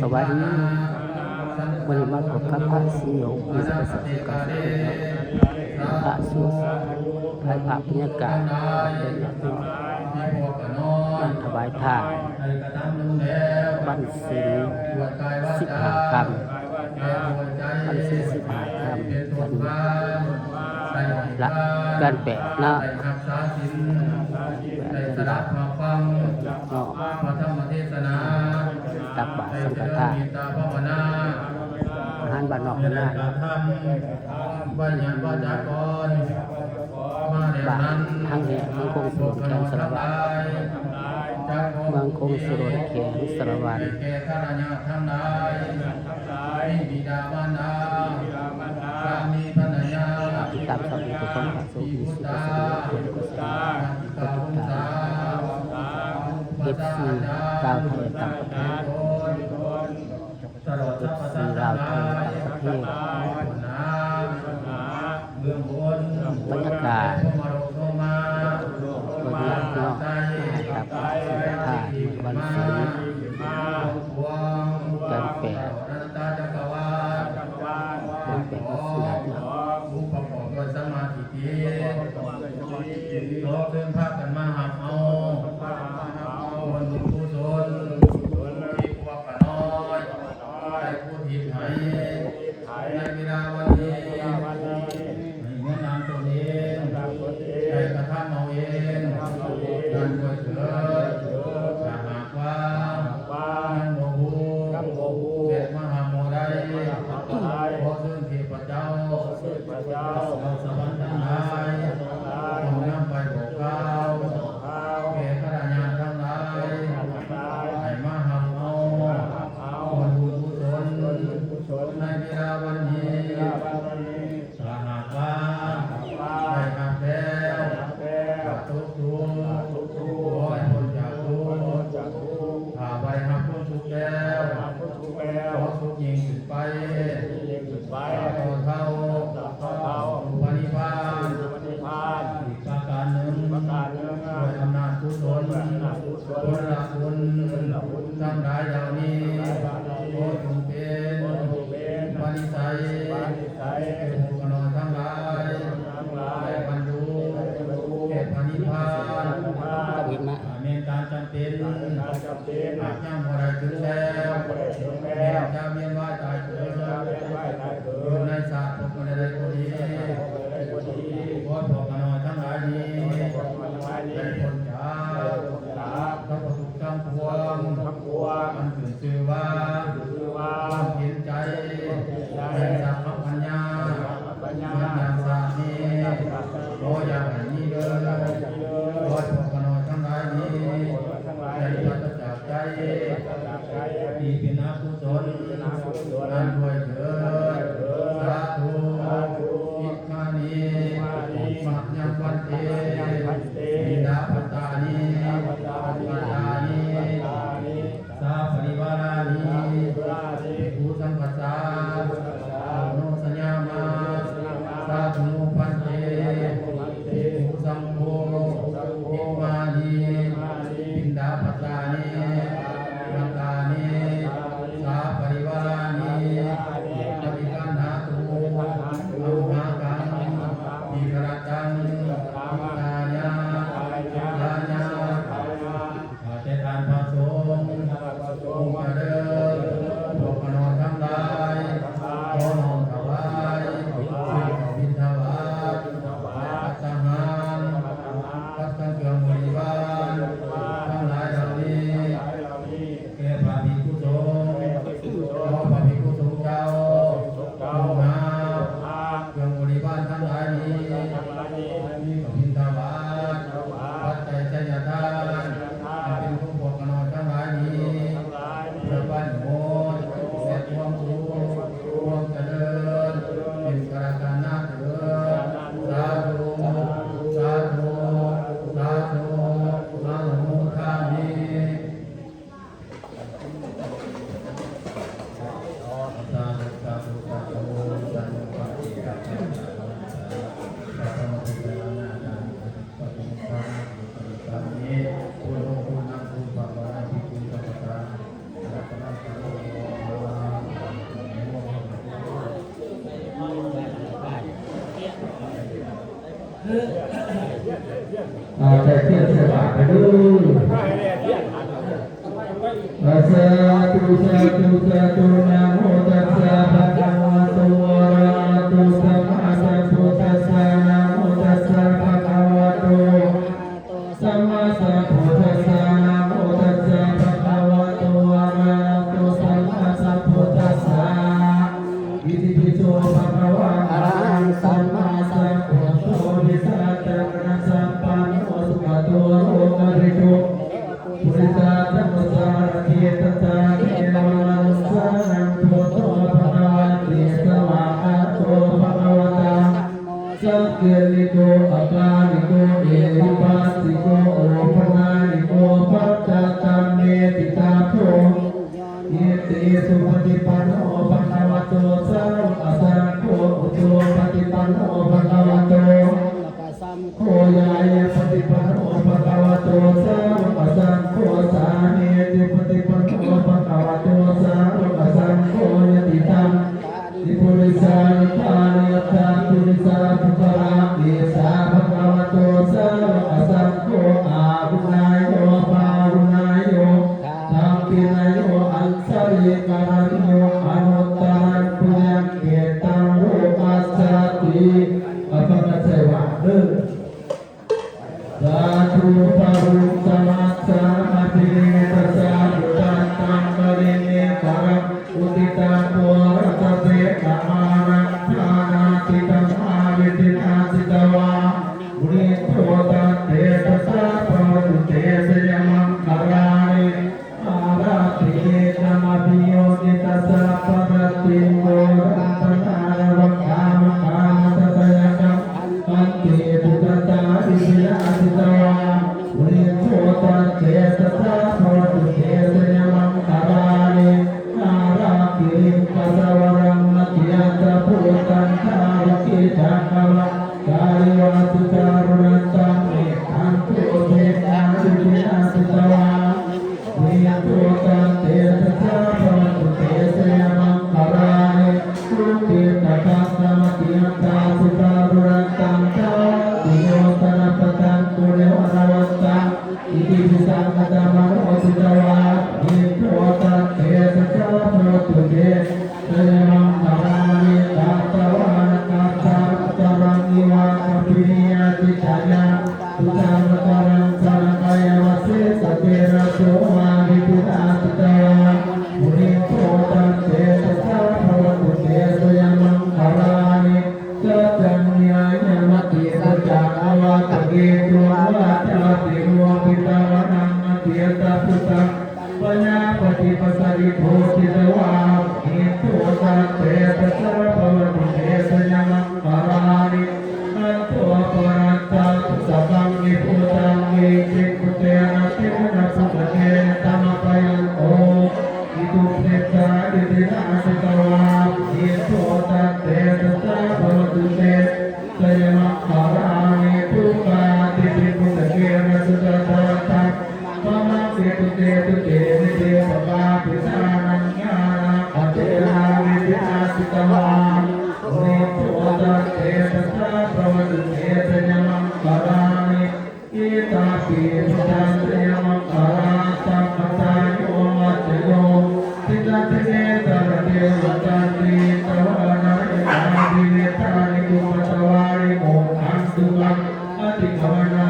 สวัสดีวันนี้มาพบกับพระศรีหลวงปู่สุขสิกาสุพระสุขถ่ายภาพบรรยากาศเป็นอย่างนี้นั่งถวายผ้าวันศีล15 ค่ำวันศีล15 ค่ำวันละกันแปดนะแบบดับเนาะตักบาตรสังฆทานอาหารบ้านนอกบ้านนาบ้านทั้งแห่เมืองคงสุรแขงสารวัตรเมืองคงสุรแขงสารวัตรติดตามข่าวดีของพระสงฆ์สุขสมุทรกุศลก็ติดตามFC ลาวไทยต่างประเทศFC ลาวไทยต่างประเทศบรรยากาศบนหลังนอกตักบาตรสังฆทานวันศีลกันแปดวันศีลนะเราเดินพากันมาหาเอาคนบุญกุศลที่พวกกันน้อยได้พูดหิบหายในเวลาวันนี้เมื่อนานตัวเองได้กระทำเอาเองดันด้วยเถิดถ้าหากว่าโมหูเกิดมหาโมได้ขอซึ่งเทพเจ้าเราสวรรค์ทั้งหลายนำไปบอกกล่าวแก่ข้าราชการทั้งหลายให้มาหาเอาคนบุญกุศลในเวลาวันนี้ถ้าหากว่าได้ทำแล้วก็ทุกขอให้พ้นจากทุกข์ถ้าไปหาพ้นทุกข์แล้วขอสุขยิ่งขึ้นไปต่อเท่าปฏิภาณอีกประการหนึ่งด้วยอำนาจกุศลผลละบุญทั้งหลายเหล่านี้โอ้จงเป็นปณิสัยหมู่คณะทั้งหลายได้บรรลุแก่พระนิพพานเมตตาจำเป็นหากยังบ่ได้ถึงแล้วจะเวียนว่ายตายเกิดอยู่ในสาสตร์คนใดคนนี้ขอพวกเราทั้งหลายนี้ได้พ้นจากพระพุทธทั้งปวงอันขึ้นชื่อว่าความเห็นใจแห่งสัพพปัญญามันอย่างสามีขออย่างนี้เด้อขอพวกเราทั้งหลายนี้ได้ปราศจากใจที่เป็นอกุศลนั้นด้วยเถิดสาธุอิมานิมัจยังวันเตมิดาปัตตานิปัตตานิสาปริวารานิภูสังกัสสะโนสัญญามาสาธุปันเตภูสังโฆอิมานิมิดาปัตตานิปัตตานิสาปริวารานิปฏิกันหาตุอัมหากังอิกรัตังตาญา แต่เทียนเสียบาทไปดูสาธุสาธุสาธุนะโมตัสสะภะคะวะโตอะระหะโตสัมมาสัมพุทธัสสะนะโมตัสสะภะคะวะโตสัมมาสัมพุทธัสสะนะโมตัสสะภะคะวะโตอะระหะโตสัมมาสัมพุทธัสสะอิติปิโสภะคะวะอะระหังสัมมาสัมพุทโธวิสัชฌะนะสัมปันโนสุขโตโลกริโตปุริสาธัมมสารถิตตาเทวานุสานังพุทโธภะคะวันติสวะหะโตภะคะวะตาสังเกลิโกอะกาลิโกเอหิปัสสิโกโอปนาลิโกปัจจตัมเมติตาโพอิติสุปฏิปันโนภะคะวะโตสาวกสังโฆอุโตปฏิปันโนภะคะวะโตโคยายปฏิปันโนภะคะวะโตสาวกสังโฆสามีติปฏิปันโนภะคะวะโตสาวกสังโฆยติตังอิปุริสานิพานิยัตถาปุริสาภุคลาภิสาภะคะวะโตสาวกสังโฆอาหุนายโยปาหุนายโยธัมปินายโยอันสริการันโยอนุตตรังปุญญเกตังโลกัสสติอะปะกะเสวะเด้อสาธุปะรุสมัสสะอะภิเนตัสสะพุทธัสสะปะริเนตระอุทิตังโวรัตเตกะมานังทานาติตังอาวิตินาสิตวาบุริโตตัสเตตัสสะภะวุเตสยมังคารานิอาราตินามะปิโยติตัสสะปะระติโกรัตตาระกามะกามะตะยะกังอันติปุตตาอิสิยาสิตวาบุริโตตัสเตตัสสะภะวุเตสยมังคารานิอาราติปัสสวรังนัตถิยัตถะพุทธังทาวกิจักขวะกายวัตุจารุณัตตังเมตังโตเทตังอิสิยาสิตวาบุริโตตัสเตตัสสะภะวุเตสยมังคารานิสุขิตตัสสะมะติยัตถาสุตารุณัตตังทาวติโยตนะปะตังตุเรวะระวัตตังอิติปิสังกตมโนสิตวาอิโตตัสเตตัสสะภะวุเตสยมังคารานิตัตตวานกัสสะตรังนิวาคปินิยติจายาตุจารตรังสารกายวะเสสเตระโสวาวิปุราสิตวาบุริโตตัสเตตัสสะภะวุเตสยมังคารานิสัจจัญญายมติสัจจะอวตเกตุวะจาติโวปิตาวะนังอติยตพุทธังปัญญาปฏิปัสสริโภติตวาอิโตตัสเตตัสสะภะวุเตสยมังคารานิอัตโตปรัตตังสัพพังนิพุตังเวจิกุเตนะเตนะสุขเตนะธรรมปยันโตอิตุเปตาอิตินาสิตวาอิโตตัสเตตัสสะภะวุเตสยมังคารานิทุกขาติปิปุตเกนะสุขโตตังปะมะเตตุเตตุเตนิเตปะปาปิสานัญญาณอัจเจนาวิปินาสิตวานิโตตัสเตตัสสะภะวุเตสยมังคารานิอิตาปิพุทธัสสยมังคาราสัมปทาโยมัจโยทิฏฐิเนตระเทวตันติตวะนาอิอาภิเนตานิกุปตวาริโมขังสุขังอติภวนา